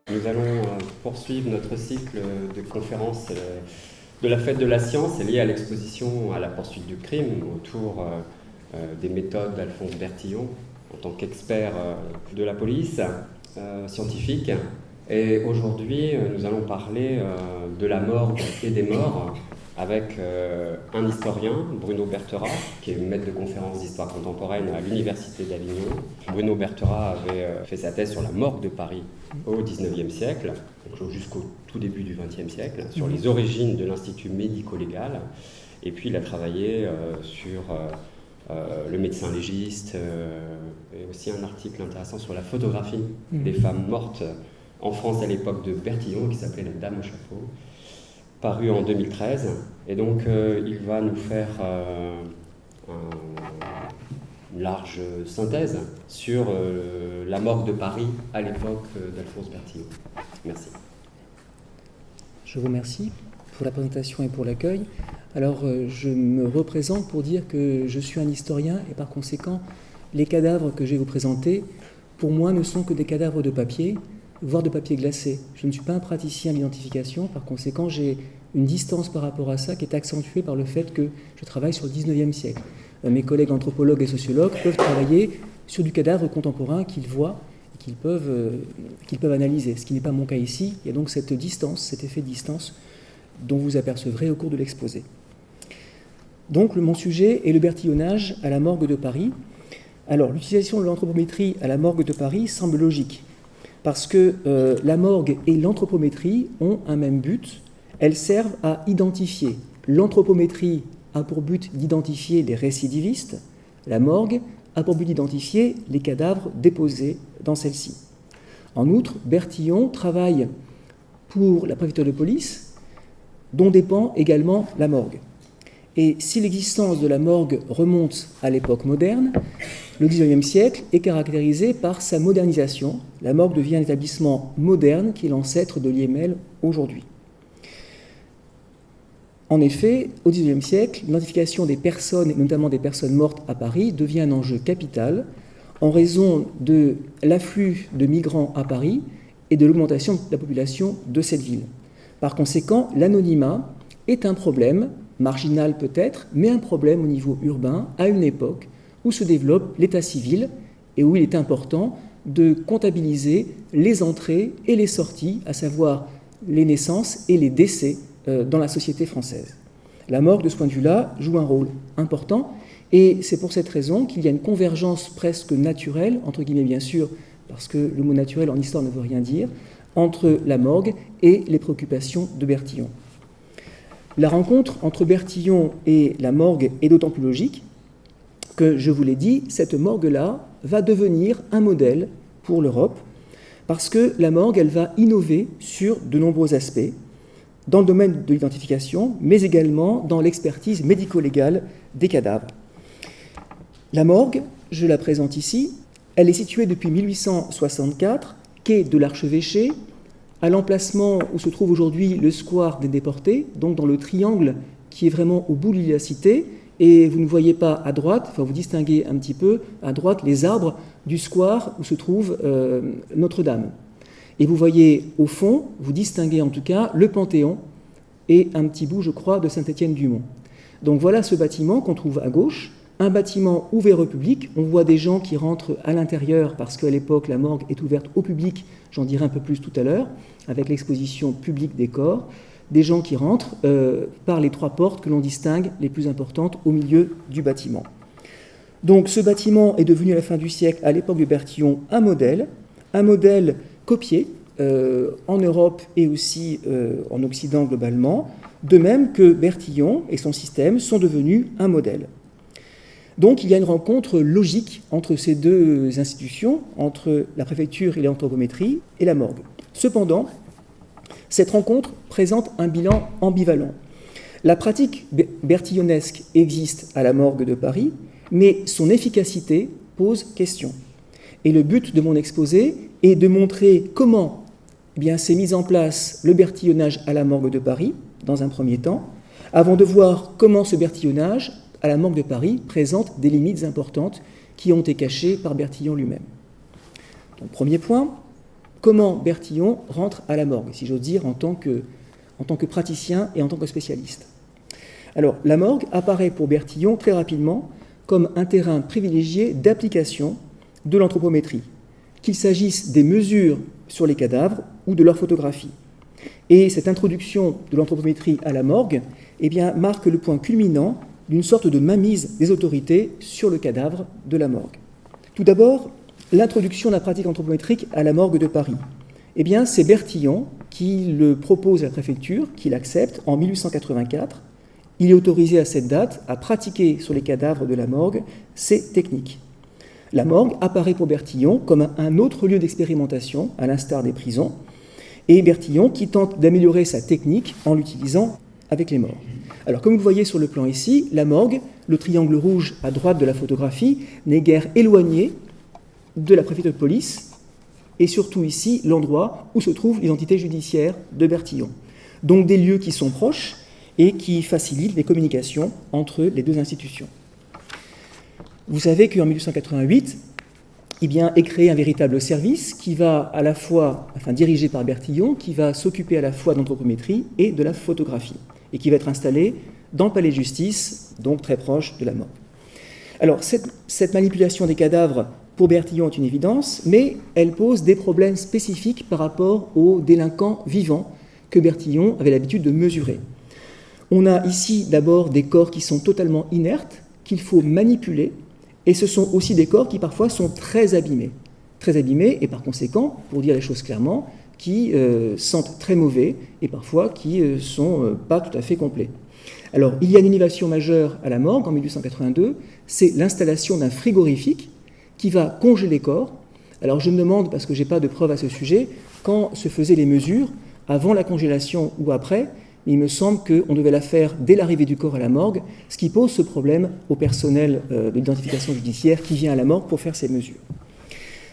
Nous allons poursuivre notre cycle de conférences de la Fête de la Science liée à l'exposition à la poursuite du crime autour des méthodes d'Alphonse Bertillon en tant qu'expert de la police scientifique. Et aujourd'hui, nous allons parler de la morgue et des morts avec un historien, Bruno Bertherat, qui est maître de conférences d'histoire contemporaine à l'Université d'Avignon. Bruno Bertherat avait fait sa thèse sur la morgue de Paris au XIXe siècle, donc jusqu'au tout début du XXe siècle, sur les origines de l'Institut médico-légal. Et puis il a travaillé sur le médecin légiste, et aussi un article intéressant sur la photographie des femmes mortes en France à l'époque de Bertillon, qui s'appelait La Dame au chapeau, paru en 2013. Et donc il va nous faire une large synthèse sur la morgue de Paris à l'époque d'Alphonse Bertillon. Merci. Je vous remercie pour la présentation et pour l'accueil. Alors, je me représente pour dire que je suis un historien et par conséquent, les cadavres que je vais vous présenter, pour moi, ne sont que des cadavres de papier, voire de papier glacé. Je ne suis pas un praticien d'identification, par conséquent, j'ai une distance par rapport à ça qui est accentuée par le fait que je travaille sur le 19e siècle. Mes collègues anthropologues et sociologues peuvent travailler sur du cadavre contemporain qu'ils voient et qu'ils peuvent analyser, ce qui n'est pas mon cas ici. Il y a donc cette distance, cet effet de distance dont vous apercevrez au cours de l'exposé. Donc mon sujet est le bertillonnage à la morgue de Paris. Alors l'utilisation de l'anthropométrie à la morgue de Paris semble logique, parce que la morgue et l'anthropométrie ont un même but. Elles servent à identifier. L'anthropométrie a pour but d'identifier les récidivistes. La morgue a pour but d'identifier les cadavres déposés dans celle-ci. En outre, Bertillon travaille pour la préfecture de police, dont dépend également la morgue. Et si l'existence de la morgue remonte à l'époque moderne, le XIXe siècle est caractérisé par sa modernisation. La morgue devient un établissement moderne qui est l'ancêtre de l'IML aujourd'hui. En effet, au XIXe siècle, l'identification des personnes, et notamment des personnes mortes à Paris, devient un enjeu capital en raison de l'afflux de migrants à Paris et de l'augmentation de la population de cette ville. Par conséquent, l'anonymat est un problème, marginal peut-être, mais un problème au niveau urbain, à une époque où se développe l'état civil et où il est important de comptabiliser les entrées et les sorties, à savoir les naissances et les décès dans la société française. La morgue, de ce point de vue-là, joue un rôle important, et c'est pour cette raison qu'il y a une convergence presque naturelle, entre guillemets bien sûr, parce que le mot naturel en histoire ne veut rien dire, entre la morgue et les préoccupations de Bertillon. La rencontre entre Bertillon et la morgue est d'autant plus logique que, je vous l'ai dit, cette morgue-là va devenir un modèle pour l'Europe, parce que la morgue, elle va innover sur de nombreux aspects, dans le domaine de l'identification, mais également dans l'expertise médico-légale des cadavres. La morgue, je la présente ici, elle est située depuis 1864, quai de l'Archevêché, à l'emplacement où se trouve aujourd'hui le square des Déportés, donc dans le triangle qui est vraiment au bout de la cité, et vous ne voyez pas à droite, enfin vous distinguez un petit peu à droite les arbres du square où se trouve Notre-Dame. Et vous voyez au fond, vous distinguez en tout cas le Panthéon et un petit bout, je crois, de Saint-Étienne-du-Mont. Donc voilà ce bâtiment qu'on trouve à gauche, un bâtiment ouvert au public. On voit des gens qui rentrent à l'intérieur parce qu'à l'époque, la morgue est ouverte au public, j'en dirai un peu plus tout à l'heure, avec l'exposition publique des corps. Des gens qui rentrent par les trois portes que l'on distingue, les plus importantes, au milieu du bâtiment. Donc ce bâtiment est devenu à la fin du siècle, à l'époque de Bertillon, un modèle copié en Europe et aussi en Occident globalement, de même que Bertillon et son système sont devenus un modèle. Donc il y a une rencontre logique entre ces deux institutions, entre la préfecture et l'anthropométrie et la morgue. Cependant, cette rencontre présente un bilan ambivalent. La pratique bertillonnesque existe à la morgue de Paris, mais son efficacité pose question. Et le but de mon exposé est de montrer comment s'est mis en place le bertillonnage à la morgue de Paris, dans un premier temps, avant de voir comment ce bertillonnage à la morgue de Paris présente des limites importantes qui ont été cachées par Bertillon lui-même. Donc, premier point, comment Bertillon rentre à la morgue, si j'ose dire, en tant que praticien et en tant que spécialiste. Alors, la morgue apparaît pour Bertillon très rapidement comme un terrain privilégié d'application de l'anthropométrie, qu'il s'agisse des mesures sur les cadavres ou de leur photographie. Et cette introduction de l'anthropométrie à la morgue marque le point culminant d'une sorte de mainmise des autorités sur le cadavre de la morgue. Tout d'abord, l'introduction de la pratique anthropométrique à la morgue de Paris. C'est Bertillon qui le propose à la préfecture, qui l'accepte en 1884. Il est autorisé à cette date à pratiquer sur les cadavres de la morgue ces techniques. La morgue apparaît pour Bertillon comme un autre lieu d'expérimentation, à l'instar des prisons, et Bertillon qui tente d'améliorer sa technique en l'utilisant avec les morts. Alors, comme vous le voyez sur le plan ici, la morgue, le triangle rouge à droite de la photographie, n'est guère éloigné de la préfecture de police, et surtout ici, l'endroit où se trouve l'identité judiciaire de Bertillon. Donc des lieux qui sont proches et qui facilitent les communications entre les deux institutions. Vous savez qu'en 1888, est créé un véritable service qui va à la fois, dirigé par Bertillon, qui va s'occuper à la fois d'anthropométrie et de la photographie, et qui va être installé dans le palais de justice, donc très proche de la morgue. Alors, cette manipulation des cadavres, pour Bertillon, est une évidence, mais elle pose des problèmes spécifiques par rapport aux délinquants vivants que Bertillon avait l'habitude de mesurer. On a ici d'abord des corps qui sont totalement inertes, qu'il faut manipuler, et ce sont aussi des corps qui parfois sont très abîmés et par conséquent, pour dire les choses clairement, qui sentent très mauvais et parfois qui ne sont pas tout à fait complets. Alors, il y a une innovation majeure à la morgue en 1882, c'est l'installation d'un frigorifique qui va congeler les corps. Alors, je me demande, parce que je n'ai pas de preuves à ce sujet, quand se faisaient les mesures, avant la congélation ou après. Il me semble qu'on devait la faire dès l'arrivée du corps à la morgue, ce qui pose ce problème au personnel de l'identification judiciaire qui vient à la morgue pour faire ces mesures.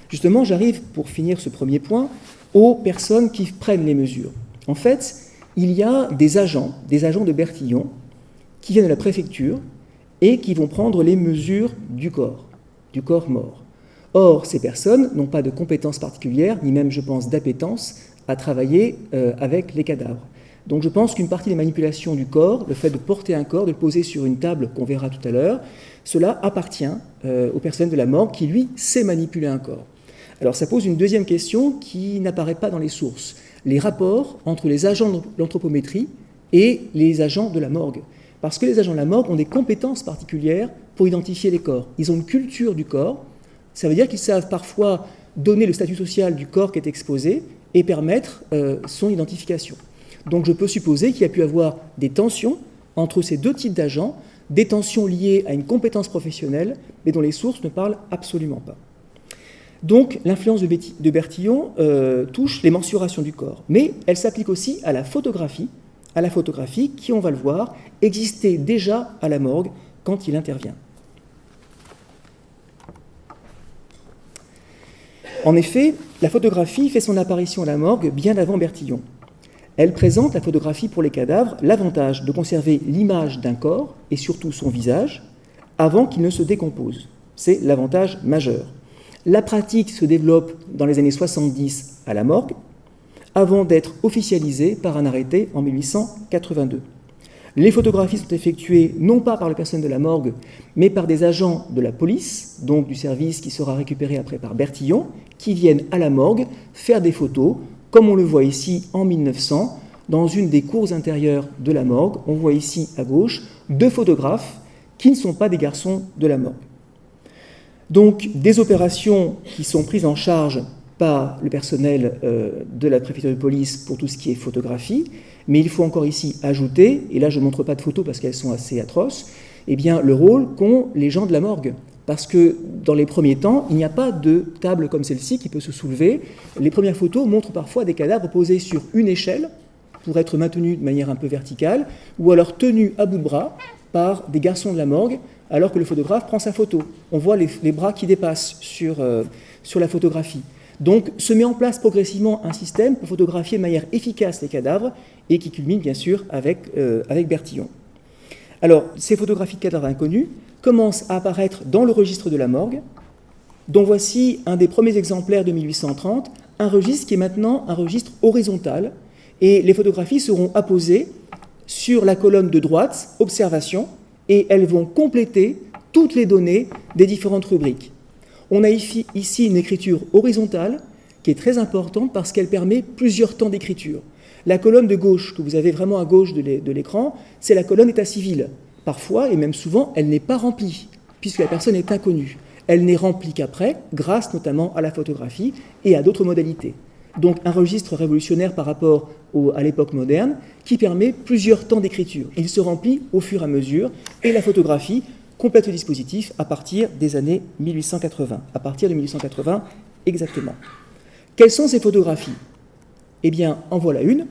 Justement, j'arrive, pour finir ce premier point, aux personnes qui prennent les mesures. En fait, il y a des agents de Bertillon, qui viennent de la préfecture et qui vont prendre les mesures du corps mort. Or, ces personnes n'ont pas de compétences particulières, ni même, je pense, d'appétence à travailler avec les cadavres. Donc je pense qu'une partie des manipulations du corps, le fait de porter un corps, de le poser sur une table qu'on verra tout à l'heure, cela appartient au personnel de la morgue qui, lui, sait manipuler un corps. Alors ça pose une deuxième question qui n'apparaît pas dans les sources, les rapports entre les agents de l'anthropométrie et les agents de la morgue. Parce que les agents de la morgue ont des compétences particulières pour identifier les corps. Ils ont une culture du corps, ça veut dire qu'ils savent parfois donner le statut social du corps qui est exposé et permettre son identification. Donc je peux supposer qu'il y a pu avoir des tensions entre ces deux types d'agents, des tensions liées à une compétence professionnelle, mais dont les sources ne parlent absolument pas. Donc l'influence de Bertillon touche les mensurations du corps, mais elle s'applique aussi à la photographie qui, on va le voir, existait déjà à la morgue quand il intervient. En effet, la photographie fait son apparition à la morgue bien avant Bertillon. Elle présente, la photographie pour les cadavres, l'avantage de conserver l'image d'un corps, et surtout son visage, avant qu'il ne se décompose. C'est l'avantage majeur. La pratique se développe dans les années 70 à la morgue, avant d'être officialisée par un arrêté en 1882. Les photographies sont effectuées non pas par le personnel de la morgue, mais par des agents de la police, donc du service qui sera récupéré après par Bertillon, qui viennent à la morgue faire des photos, comme on le voit ici en 1900, dans une des cours intérieures de la morgue. On voit ici à gauche 2 photographes qui ne sont pas des garçons de la morgue. Donc des opérations qui sont prises en charge par le personnel de la préfecture de police pour tout ce qui est photographie, mais il faut encore ici ajouter, et là je ne montre pas de photos parce qu'elles sont assez atroces, le rôle qu'ont les gens de la morgue. Parce que dans les premiers temps, il n'y a pas de table comme celle-ci qui peut se soulever. Les premières photos montrent parfois des cadavres posés sur une échelle pour être maintenus de manière un peu verticale, ou alors tenus à bout de bras par des garçons de la morgue, alors que le photographe prend sa photo. On voit les bras qui dépassent sur la photographie. Donc se met en place progressivement un système pour photographier de manière efficace les cadavres, et qui culmine bien sûr avec Bertillon. Alors, ces photographies de cadavres inconnus commencent à apparaître dans le registre de la morgue, dont voici un des premiers exemplaires de 1830, un registre qui est maintenant un registre horizontal, et les photographies seront apposées sur la colonne de droite, observation, et elles vont compléter toutes les données des différentes rubriques. On a ici une écriture horizontale qui est très importante parce qu'elle permet plusieurs temps d'écriture. La colonne de gauche, que vous avez vraiment à gauche de l'écran, c'est la colonne état civil. Parfois, et même souvent, elle n'est pas remplie, puisque la personne est inconnue. Elle n'est remplie qu'après, grâce notamment à la photographie et à d'autres modalités. Donc un registre révolutionnaire par rapport à l'époque moderne qui permet plusieurs temps d'écriture. Il se remplit au fur et à mesure et la photographie complète le dispositif à partir des années 1880. À partir de 1880 exactement. Quelles sont ces photographies? Eh bien, en voilà une.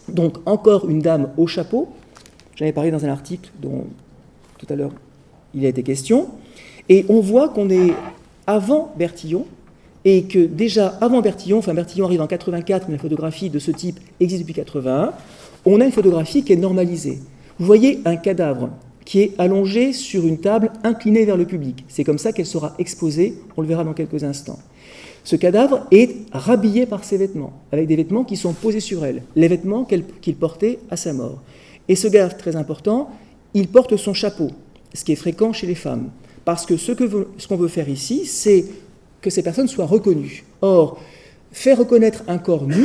Donc encore une dame au chapeau. J'en ai parlé dans un article dont tout à l'heure il a été question. Et on voit qu'on est avant Bertillon, et que déjà avant Bertillon, enfin Bertillon arrive en 84, mais la photographie de ce type existe depuis 81, on a une photographie qui est normalisée. Vous voyez un cadavre qui est allongé sur une table inclinée vers le public. C'est comme ça qu'elle sera exposée, on le verra dans quelques instants. Ce cadavre est rhabillé par ses vêtements, avec des vêtements qui sont posés sur elle, les vêtements qu'il portait à sa mort. Et ce gars, très important, il porte son chapeau, ce qui est fréquent chez les femmes. Parce que ce qu'on veut faire ici, c'est que ces personnes soient reconnues. Or, faire reconnaître un corps nu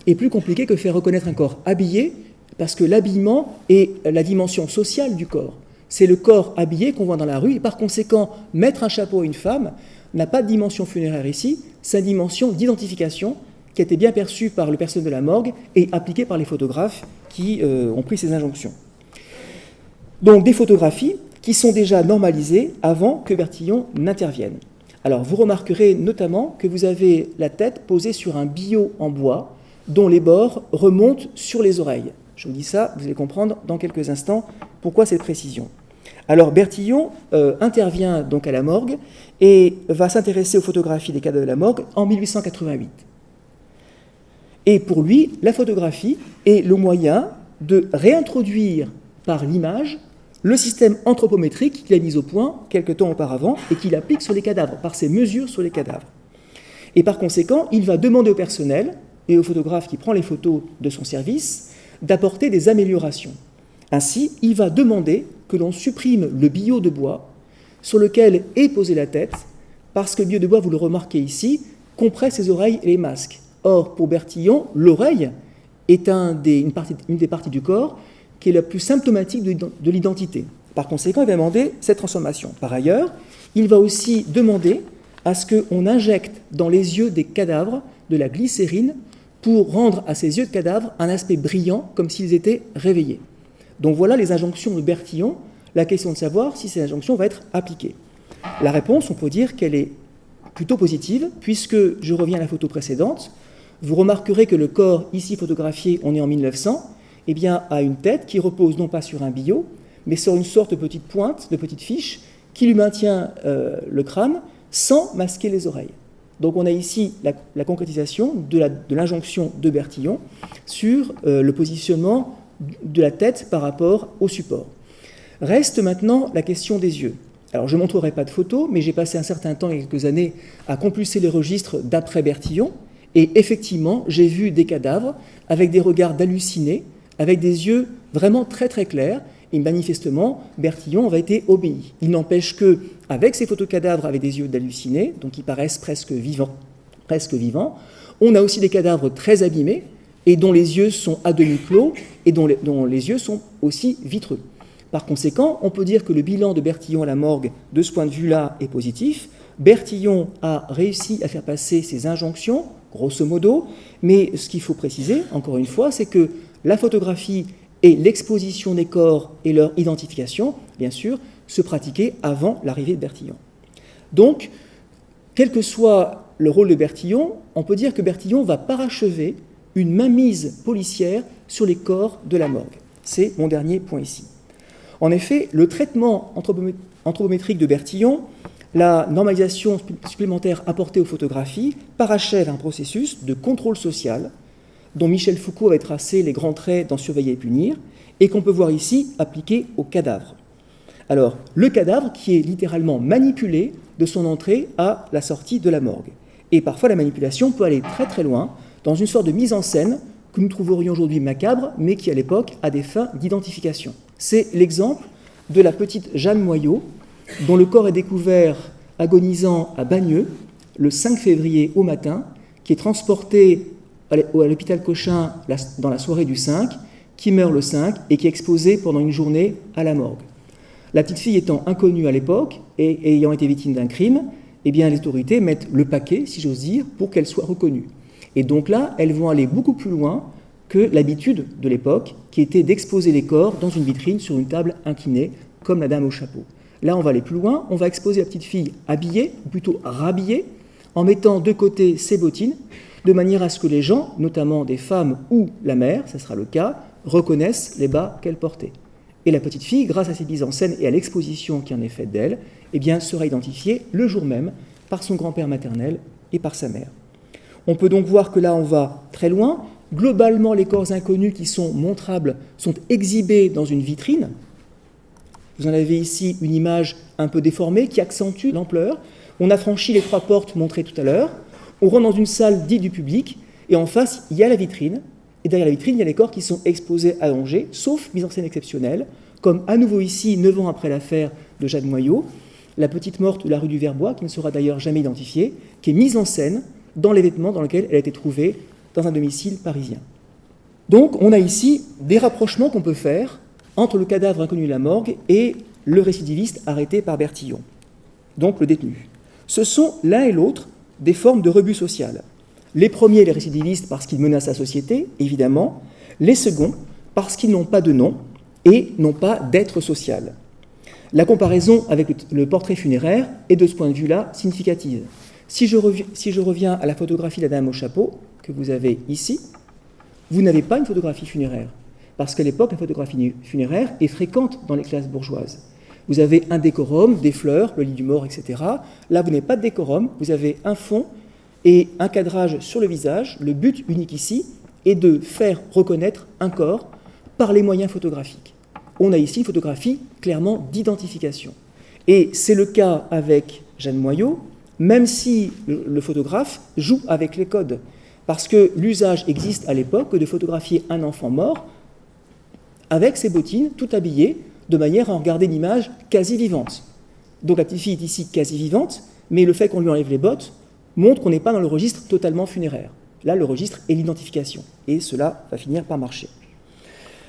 est plus compliqué que faire reconnaître un corps habillé, parce que l'habillement est la dimension sociale du corps. C'est le corps habillé qu'on voit dans la rue, et par conséquent, mettre un chapeau à une femme n'a pas de dimension funéraire ici, c'est une dimension d'identification qui a été bien perçue par le personnel de la morgue et appliquée par les photographes qui ont pris ces injonctions. Donc des photographies qui sont déjà normalisées avant que Bertillon n'intervienne. Alors vous remarquerez notamment que vous avez la tête posée sur un billot en bois dont les bords remontent sur les oreilles. Je vous dis ça, vous allez comprendre dans quelques instants pourquoi cette précision. Alors Bertillon intervient donc à la morgue et va s'intéresser aux photographies des cadavres de la morgue en 1888. Et pour lui, la photographie est le moyen de réintroduire par l'image le système anthropométrique qu'il a mis au point quelque temps auparavant et qu'il applique sur les cadavres, par ses mesures sur les cadavres. Et par conséquent, il va demander au personnel et au photographe qui prend les photos de son service d'apporter des améliorations. Ainsi, il va demander que l'on supprime le billot de bois sur lequel est posée la tête, parce que le billot de bois, vous le remarquez ici, compresse les oreilles et les masques. Or, pour Bertillon, l'oreille est une des parties du corps qui est la plus symptomatique de l'identité. Par conséquent, il va demander cette transformation. Par ailleurs, il va aussi demander à ce qu'on injecte dans les yeux des cadavres de la glycérine pour rendre à ces yeux de cadavres un aspect brillant, comme s'ils étaient réveillés. Donc voilà les injonctions de Bertillon. La question de savoir si ces injonctions vont être appliquées. La réponse, on peut dire qu'elle est plutôt positive, puisque, je reviens à la photo précédente, vous remarquerez que le corps ici photographié, on est en 1900, eh bien, a une tête qui repose non pas sur un billot, mais sur une sorte de petite pointe, de petite fiche, qui lui maintient le crâne sans masquer les oreilles. Donc on a ici la concrétisation de l'injonction de Bertillon sur le positionnement de la tête par rapport au support. Reste maintenant la question des yeux. Alors je ne montrerai pas de photos, mais j'ai passé un certain temps, il y a quelques années, à compulser les registres d'après Bertillon, et effectivement, j'ai vu des cadavres avec des regards d'hallucinés, avec des yeux vraiment très très clairs, et manifestement, Bertillon avait été obéi. Il n'empêche que, avec ces photos cadavres avec des yeux d'hallucinés, donc qui paraissent presque vivants, on a aussi des cadavres très abîmés, et dont les yeux sont à demi clos, et dont les yeux sont aussi vitreux. Par conséquent, on peut dire que le bilan de Bertillon à la morgue, de ce point de vue-là, est positif. Bertillon a réussi à faire passer ses injonctions, grosso modo, mais ce qu'il faut préciser, encore une fois, c'est que la photographie et l'exposition des corps et leur identification, bien sûr, se pratiquaient avant l'arrivée de Bertillon. Donc, quel que soit le rôle de Bertillon, on peut dire que Bertillon va parachever une mainmise policière sur les corps de la morgue. C'est mon dernier point ici. En effet, le traitement anthropométrique de Bertillon, la normalisation supplémentaire apportée aux photographies, parachève un processus de contrôle social dont Michel Foucault avait tracé les grands traits dans Surveiller et punir, et qu'on peut voir ici appliqué au cadavre. Alors, le cadavre qui est littéralement manipulé de son entrée à la sortie de la morgue. Et parfois, la manipulation peut aller très très loin, dans une sorte de mise en scène que nous trouverions aujourd'hui macabre, mais qui à l'époque a des fins d'identification. C'est l'exemple de la petite Jeanne Moyau, dont le corps est découvert agonisant à Bagneux, le 5 février au matin, qui est transporté à l'hôpital Cochin dans la soirée du 5, qui meurt le 5 et qui est exposé pendant une journée à la morgue. La petite fille étant inconnue à l'époque et ayant été victime d'un crime, eh bien, les autorités mettent le paquet, si j'ose dire, pour qu'elle soit reconnue. Et donc là, elles vont aller beaucoup plus loin que l'habitude de l'époque, qui était d'exposer les corps dans une vitrine sur une table inclinée, comme la dame au chapeau. Là, on va aller plus loin, on va exposer la petite fille habillée, ou plutôt rhabillée, en mettant de côté ses bottines, de manière à ce que les gens, notamment des femmes ou la mère, ça sera le cas, reconnaissent les bas qu'elle portait. Et la petite fille, grâce à cette mise en scène et à l'exposition qui en est faite d'elle, eh bien, sera identifiée le jour même par son grand-père maternel et par sa mère. On peut donc voir que là, on va très loin. Globalement, les corps inconnus qui sont montrables sont exhibés dans une vitrine. Vous en avez ici une image un peu déformée qui accentue l'ampleur. On a franchi les 3 portes montrées tout à l'heure. On rentre dans une salle dite du public et en face, il y a la vitrine. Et derrière la vitrine, il y a les corps qui sont exposés allongés, sauf mise en scène exceptionnelle, comme à nouveau ici, 9 ans après l'affaire de Jeanne Moyau, la petite morte de la rue du Verbois, qui ne sera d'ailleurs jamais identifiée, qui est mise en scène dans les vêtements dans lesquels elle a été trouvée dans un domicile parisien. Donc on a ici des rapprochements qu'on peut faire entre le cadavre inconnu de la morgue et le récidiviste arrêté par Bertillon, donc le détenu. Ce sont l'un et l'autre des formes de rebut social. Les premiers, les récidivistes, parce qu'ils menacent la société, évidemment. Les seconds, parce qu'ils n'ont pas de nom et n'ont pas d'être social. La comparaison avec le portrait funéraire est de ce point de vue-là significative. Si je reviens à la photographie de la dame au chapeau, que vous avez ici, vous n'avez pas une photographie funéraire. Parce qu'à l'époque, la photographie funéraire est fréquente dans les classes bourgeoises. Vous avez un décorum, des fleurs, le lit du mort, etc. Là, vous n'avez pas de décorum, vous avez un fond et un cadrage sur le visage. Le but unique ici est de faire reconnaître un corps par les moyens photographiques. On a ici une photographie clairement d'identification. Et c'est le cas avec Jeanne Moyau, même si le photographe joue avec les codes. Parce que l'usage existe à l'époque de photographier un enfant mort avec ses bottines, tout habillé, de manière à en garder l'image quasi vivante. Donc la petite fille est ici quasi vivante, mais le fait qu'on lui enlève les bottes montre qu'on n'est pas dans le registre totalement funéraire. Là, le registre est l'identification, et cela va finir par marcher.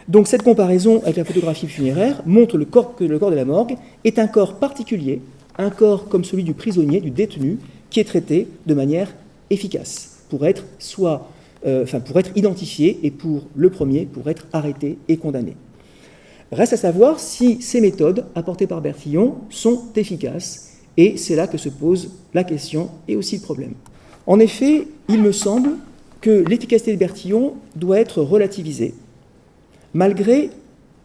Donc cette comparaison avec la photographie funéraire montre que le corps de la morgue est un corps particulier, un corps comme celui du prisonnier, du détenu, qui est traité de manière efficace, pour être identifié, et pour le premier, pour être arrêté et condamné. Reste à savoir si ces méthodes apportées par Bertillon sont efficaces, et c'est là que se pose la question et aussi le problème. En effet, il me semble que l'efficacité de Bertillon doit être relativisée, malgré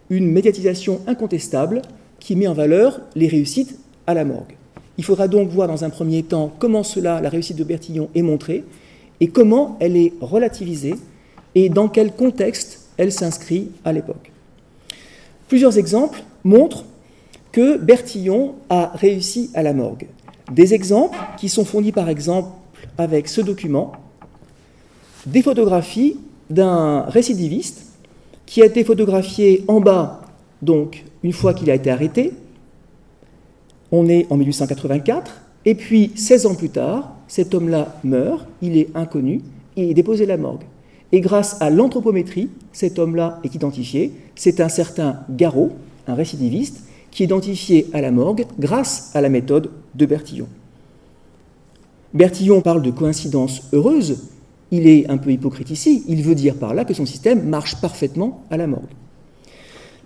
une médiatisation incontestable qui met en valeur les réussites à la morgue. Il faudra donc voir dans un premier temps comment la réussite de Bertillon est montrée, et comment elle est relativisée, et dans quel contexte elle s'inscrit à l'époque. Plusieurs exemples montrent que Bertillon a réussi à la morgue. Des exemples qui sont fournis par exemple avec ce document, des photographies d'un récidiviste qui a été photographié en bas, donc une fois qu'il a été arrêté. On est en 1884, et puis 16 ans plus tard, cet homme-là meurt, il est inconnu, et est déposé à la morgue. Et grâce à l'anthropométrie, cet homme-là est identifié, c'est un certain Garot, un récidiviste, qui est identifié à la morgue grâce à la méthode de Bertillon. Bertillon parle de coïncidence heureuse, il est un peu hypocrite ici, il veut dire par là que son système marche parfaitement à la morgue.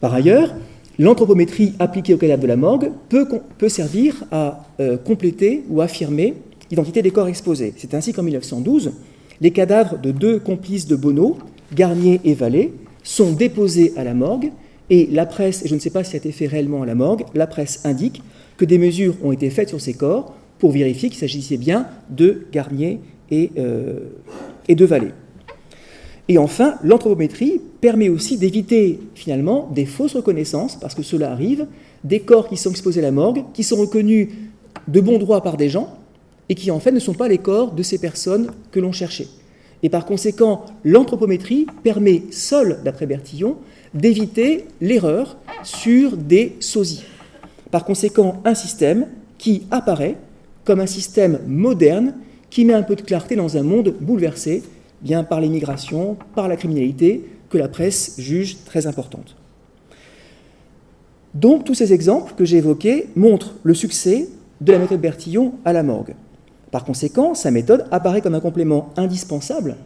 Par ailleurs, l'anthropométrie appliquée au cadavre de la morgue peut servir à compléter ou affirmer l'identité des corps exposés. C'est ainsi qu'en 1912, les cadavres de 2 complices de Bonneau, Garnier et Vallée, sont déposés à la morgue, et la presse, et je ne sais pas si ça a été fait réellement à la morgue, la presse indique que des mesures ont été faites sur ces corps pour vérifier qu'il s'agissait bien de Garnier et de Vallée. Et enfin, l'anthropométrie permet aussi d'éviter finalement des fausses reconnaissances, parce que cela arrive, des corps qui sont exposés à la morgue, qui sont reconnus de bon droit par des gens, et qui en fait ne sont pas les corps de ces personnes que l'on cherchait. Et par conséquent, l'anthropométrie permet seule, d'après Bertillon, d'éviter l'erreur sur des sosies. Par conséquent, un système qui apparaît comme un système moderne qui met un peu de clarté dans un monde bouleversé bien par les migrations, par la criminalité, que la presse juge très importante. Donc, tous ces exemples que j'ai évoqués montrent le succès de la méthode Bertillon à la morgue. Par conséquent, sa méthode apparaît comme un complément indispensable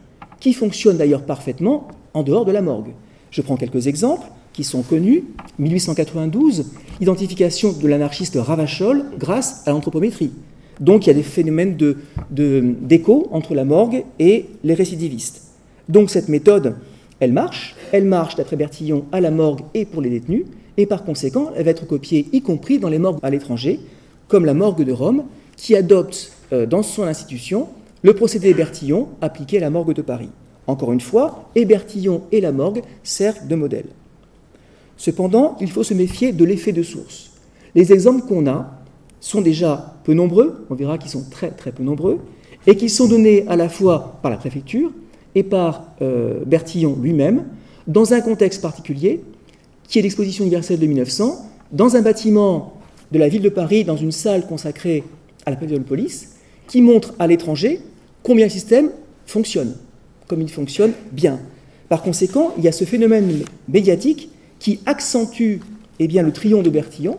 qui fonctionne d'ailleurs parfaitement en dehors de la morgue. Je prends quelques exemples qui sont connus. 1892, identification de l'anarchiste Ravachol grâce à l'anthropométrie. Donc il y a des phénomènes d'écho entre la morgue et les récidivistes. Donc cette méthode, elle marche d'après Bertillon à la morgue et pour les détenus, et par conséquent, elle va être copiée y compris dans les morgues à l'étranger, comme la morgue de Rome, qui adopte dans son institution le procédé Bertillon appliqué à la morgue de Paris. Encore une fois, et Bertillon et la morgue servent de modèle. Cependant, il faut se méfier de l'effet de source. Les exemples qu'on a sont déjà peu nombreux, on verra qu'ils sont très très peu nombreux, et qui sont donnés à la fois par la préfecture et par Bertillon lui-même, dans un contexte particulier, qui est l'exposition universelle de 1900, dans un bâtiment de la ville de Paris, dans une salle consacrée à la pavillon de police, qui montre à l'étranger combien le système fonctionne, comme il fonctionne bien. Par conséquent, il y a ce phénomène médiatique qui accentue le triomphe de Bertillon.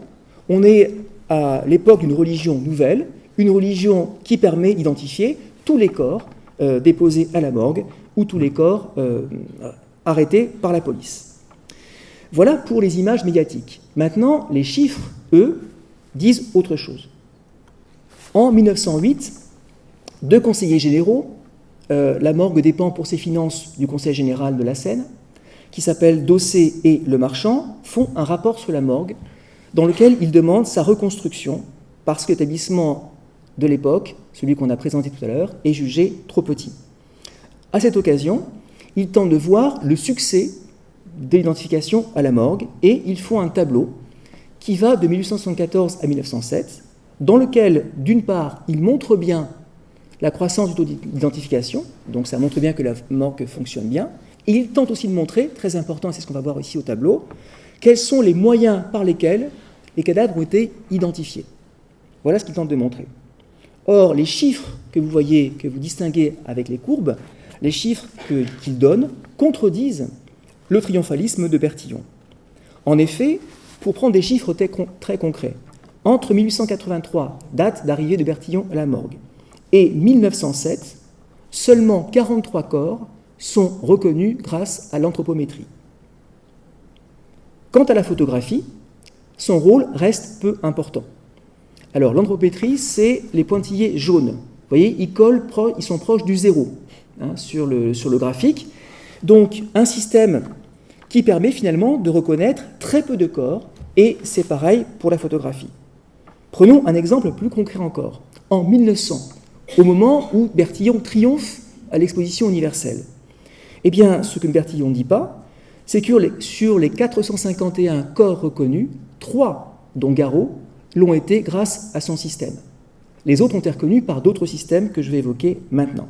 On est à l'époque d'une religion nouvelle, une religion qui permet d'identifier tous les corps déposés à la morgue ou tous les corps arrêtés par la police. Voilà pour les images médiatiques. Maintenant, les chiffres, eux, disent autre chose. En 1908, deux conseillers généraux, la morgue dépend pour ses finances du Conseil général de la Seine, qui s'appellent Dossé et Le Marchand, font un rapport sur la morgue dans lequel ils demandent sa reconstruction parce que l'établissement de l'époque, celui qu'on a présenté tout à l'heure, est jugé trop petit. À cette occasion, ils tentent de voir le succès de l'identification à la morgue et ils font un tableau qui va de 1874 à 1907, dans lequel, d'une part, ils montrent bien la croissance du taux d'identification, donc ça montre bien que la morgue fonctionne bien, et ils tentent aussi de montrer, très important, et c'est ce qu'on va voir ici au tableau, quels sont les moyens par lesquels les cadavres ont été identifiés. Voilà ce qu'ils tentent de montrer. Or, les chiffres que vous voyez, que vous distinguez avec les courbes, les chiffres qu'ils donnent contredisent le triomphalisme de Bertillon. En effet, pour prendre des chiffres très concrets, entre 1883, date d'arrivée de Bertillon à la morgue, et 1907, seulement 43 corps sont reconnus grâce à l'anthropométrie. Quant à la photographie, son rôle reste peu important. Alors, l'anthropométrie, c'est les pointillés jaunes. Vous voyez, ils sont proches du zéro sur le graphique. Donc, un système qui permet finalement de reconnaître très peu de corps, et c'est pareil pour la photographie. Prenons un exemple plus concret encore. En 1900, au moment où Bertillon triomphe à l'exposition universelle, eh bien, ce que Bertillon ne dit pas, c'est que sur les 451 corps reconnus, 3, dont Garot, l'ont été grâce à son système. Les autres ont été reconnus par d'autres systèmes que je vais évoquer maintenant.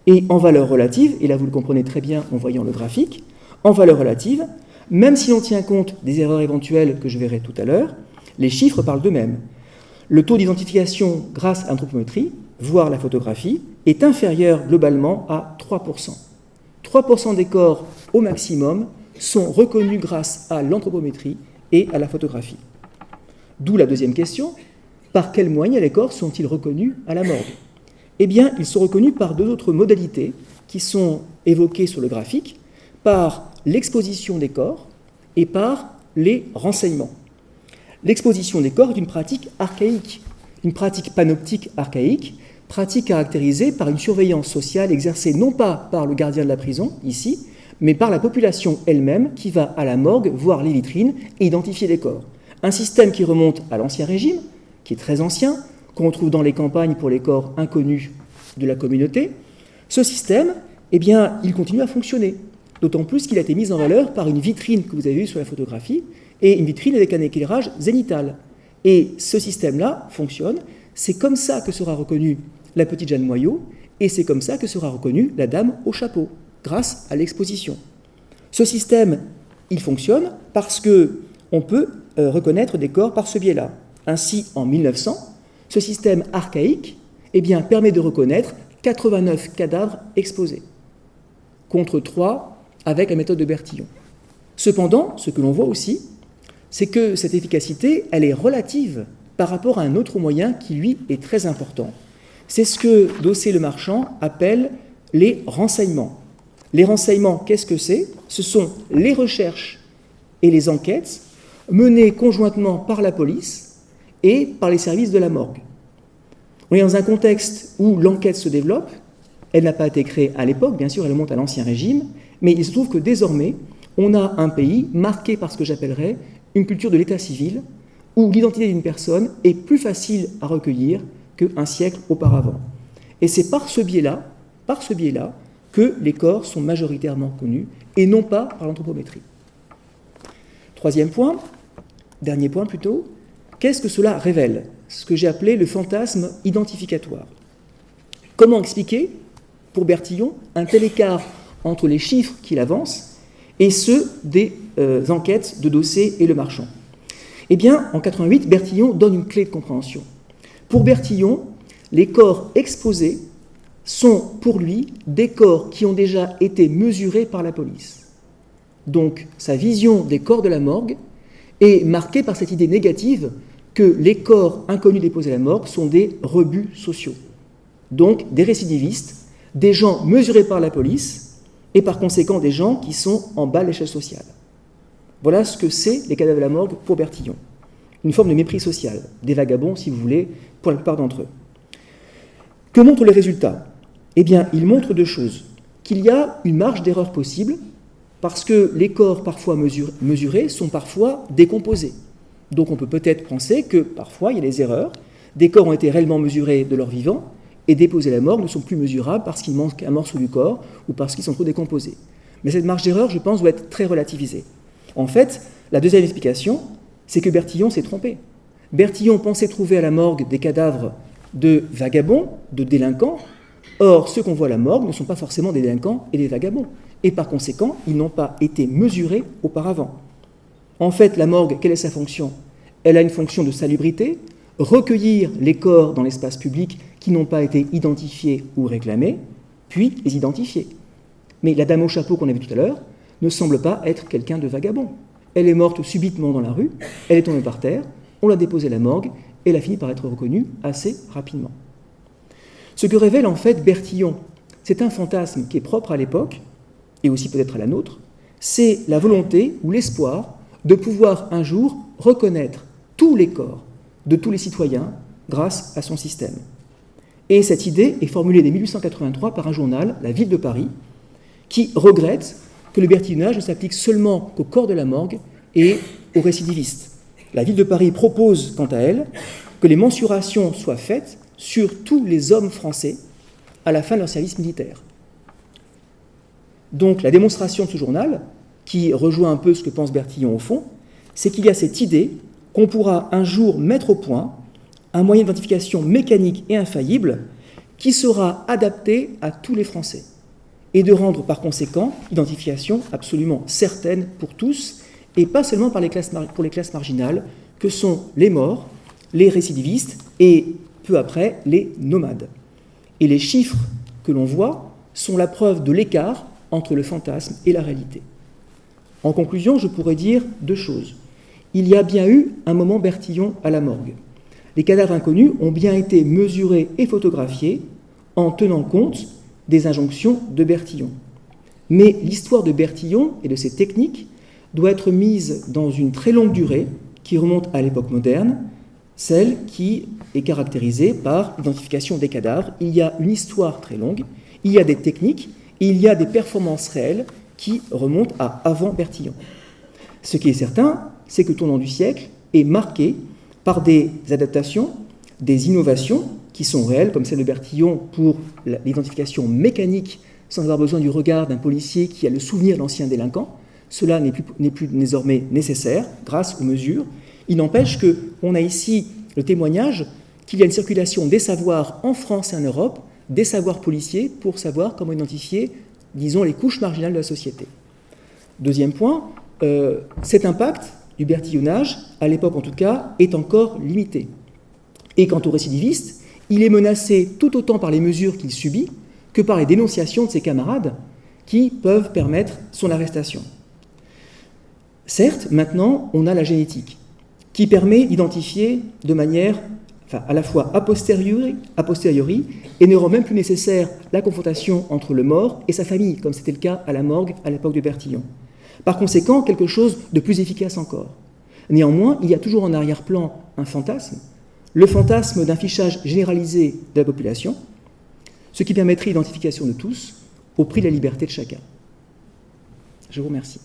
Et en valeur relative, et là vous le comprenez très bien en voyant le graphique, en valeur relative, même si l'on tient compte des erreurs éventuelles que je verrai tout à l'heure, les chiffres parlent d'eux-mêmes. Le taux d'identification grâce à l'anthropométrie, voire la photographie, est inférieur globalement à 3%. 3% des corps au maximum sont reconnus grâce à l'anthropométrie et à la photographie. D'où la deuxième question, par quels moyens les corps sont-ils reconnus à la morgue ? Eh bien, ils sont reconnus par deux autres modalités qui sont évoquées sur le graphique, par l'exposition des corps et par les renseignements. L'exposition des corps est une pratique archaïque, une pratique panoptique archaïque, pratique caractérisée par une surveillance sociale exercée non pas par le gardien de la prison, ici, mais par la population elle-même qui va à la morgue voir les vitrines et identifier les corps. Un système qui remonte à l'Ancien Régime, qui est très ancien, qu'on retrouve dans les campagnes pour les corps inconnus de la communauté. Ce système, eh bien, il continue à fonctionner, d'autant plus qu'il a été mis en valeur par une vitrine que vous avez vue sur la photographie, et une vitrine avec un éclairage zénital. Et ce système-là fonctionne. C'est comme ça que sera reconnue la petite Jeanne Moyau, et c'est comme ça que sera reconnue la dame au chapeau, grâce à l'exposition. Ce système, il fonctionne parce qu'on peut reconnaître des corps par ce biais-là. Ainsi, en 1900, ce système archaïque permet de reconnaître 89 cadavres exposés, contre 3 avec la méthode de Bertillon. Cependant, ce que l'on voit aussi, c'est que cette efficacité, elle est relative par rapport à un autre moyen qui, lui, est très important. C'est ce que Dossé-Lemarchand appelle les renseignements. Les renseignements, qu'est-ce que c'est ? Ce sont les recherches et les enquêtes menées conjointement par la police et par les services de la morgue. On est dans un contexte où l'enquête se développe. Elle n'a pas été créée à l'époque, bien sûr, elle monte à l'Ancien Régime, mais il se trouve que désormais, on a un pays marqué par ce que j'appellerais une culture de l'état civil, où l'identité d'une personne est plus facile à recueillir qu'un siècle auparavant. Et c'est par ce biais-là, que les corps sont majoritairement connus, et non pas par l'anthropométrie. Dernier point plutôt, qu'est-ce que cela révèle ? Ce que j'ai appelé le fantasme identificatoire. Comment expliquer, pour Bertillon, un tel écart entre les chiffres qu'il avance et ceux des enquêtes de Dossé et Lemarchand ? Eh bien, en 88, Bertillon donne une clé de compréhension. Pour Bertillon, les corps exposés sont pour lui des corps qui ont déjà été mesurés par la police. Donc, sa vision des corps de la morgue est marquée par cette idée négative que les corps inconnus déposés à la morgue sont des rebuts sociaux. Donc, des récidivistes, des gens mesurés par la police et par conséquent des gens qui sont en bas de l'échelle sociale. Voilà ce que c'est les cadavres de la morgue pour Bertillon. Une forme de mépris social, des vagabonds, si vous voulez, pour la plupart d'entre eux. Que montrent les résultats ? Eh bien, ils montrent deux choses. Qu'il y a une marge d'erreur possible, parce que les corps parfois mesurés sont parfois décomposés. Donc on peut peut-être penser que parfois il y a des erreurs, des corps ont été réellement mesurés de leur vivant, et déposés à la morgue ne sont plus mesurables parce qu'il manque un morceau du corps ou parce qu'ils sont trop décomposés. Mais cette marge d'erreur, je pense, doit être très relativisée. En fait, la deuxième explication, c'est que Bertillon s'est trompé. Bertillon pensait trouver à la morgue des cadavres de vagabonds, de délinquants. Or, ceux qu'on voit à la morgue ne sont pas forcément des délinquants et des vagabonds. Et par conséquent, ils n'ont pas été mesurés auparavant. En fait, la morgue, quelle est sa fonction ? Elle a une fonction de salubrité, recueillir les corps dans l'espace public qui n'ont pas été identifiés ou réclamés, puis les identifier. Mais la dame au chapeau qu'on a vue tout à l'heure ne semble pas être quelqu'un de vagabond. Elle est morte subitement dans la rue, elle est tombée par terre, on l'a déposée à la morgue, et elle a fini par être reconnue assez rapidement. Ce que révèle en fait Bertillon, c'est un fantasme qui est propre à l'époque, et aussi peut-être à la nôtre, c'est la volonté ou l'espoir de pouvoir un jour reconnaître tous les corps de tous les citoyens grâce à son système. Et cette idée est formulée dès 1883 par un journal, La Ville de Paris, qui regrette que le bertillonnage ne s'applique seulement qu'au corps de la morgue et aux récidivistes. La Ville de Paris propose, quant à elle, que les mensurations soient faites sur tous les hommes français à la fin de leur service militaire. Donc la démonstration de ce journal, qui rejoint un peu ce que pense Bertillon au fond, c'est qu'il y a cette idée qu'on pourra un jour mettre au point un moyen d'identification mécanique et infaillible qui sera adapté à tous les Français et de rendre par conséquent l'identification absolument certaine pour tous et pas seulement pour les classes marginales que sont les morts, les récidivistes et peu après les nomades. Et les chiffres que l'on voit sont la preuve de l'écart entre le fantasme et la réalité. En conclusion, je pourrais dire deux choses. Il y a bien eu un moment Bertillon à la morgue. Les cadavres inconnus ont bien été mesurés et photographiés en tenant compte des injonctions de Bertillon. Mais l'histoire de Bertillon et de ses techniques doit être mise dans une très longue durée qui remonte à l'époque moderne, celle qui est caractérisée par l'identification des cadavres. Il y a une histoire très longue, il y a des techniques et il y a des performances réelles qui remontent à avant Bertillon. Ce qui est certain, c'est que le tournant du siècle est marqué par des adaptations, des innovations qui sont réelles, comme celle de Bertillon pour l'identification mécanique sans avoir besoin du regard d'un policier qui a le souvenir de l'ancien délinquant. Cela n'est plus désormais nécessaire grâce aux mesures. Il n'empêche qu'on a ici le témoignage qu'il y a une circulation des savoirs en France et en Europe, des savoirs policiers, pour savoir comment identifier, disons, les couches marginales de la société. Deuxième point, cet impact du bertillonnage, à l'époque en tout cas, est encore limité. Et quant au récidiviste, il est menacé tout autant par les mesures qu'il subit que par les dénonciations de ses camarades qui peuvent permettre son arrestation. Certes, maintenant, on a la génétique qui permet d'identifier de manière à la fois a posteriori et ne rend même plus nécessaire la confrontation entre le mort et sa famille, comme c'était le cas à la morgue à l'époque de Bertillon. Par conséquent, quelque chose de plus efficace encore. Néanmoins, il y a toujours en arrière-plan un fantasme, le fantasme d'un fichage généralisé de la population, ce qui permettrait l'identification de tous au prix de la liberté de chacun. Je vous remercie.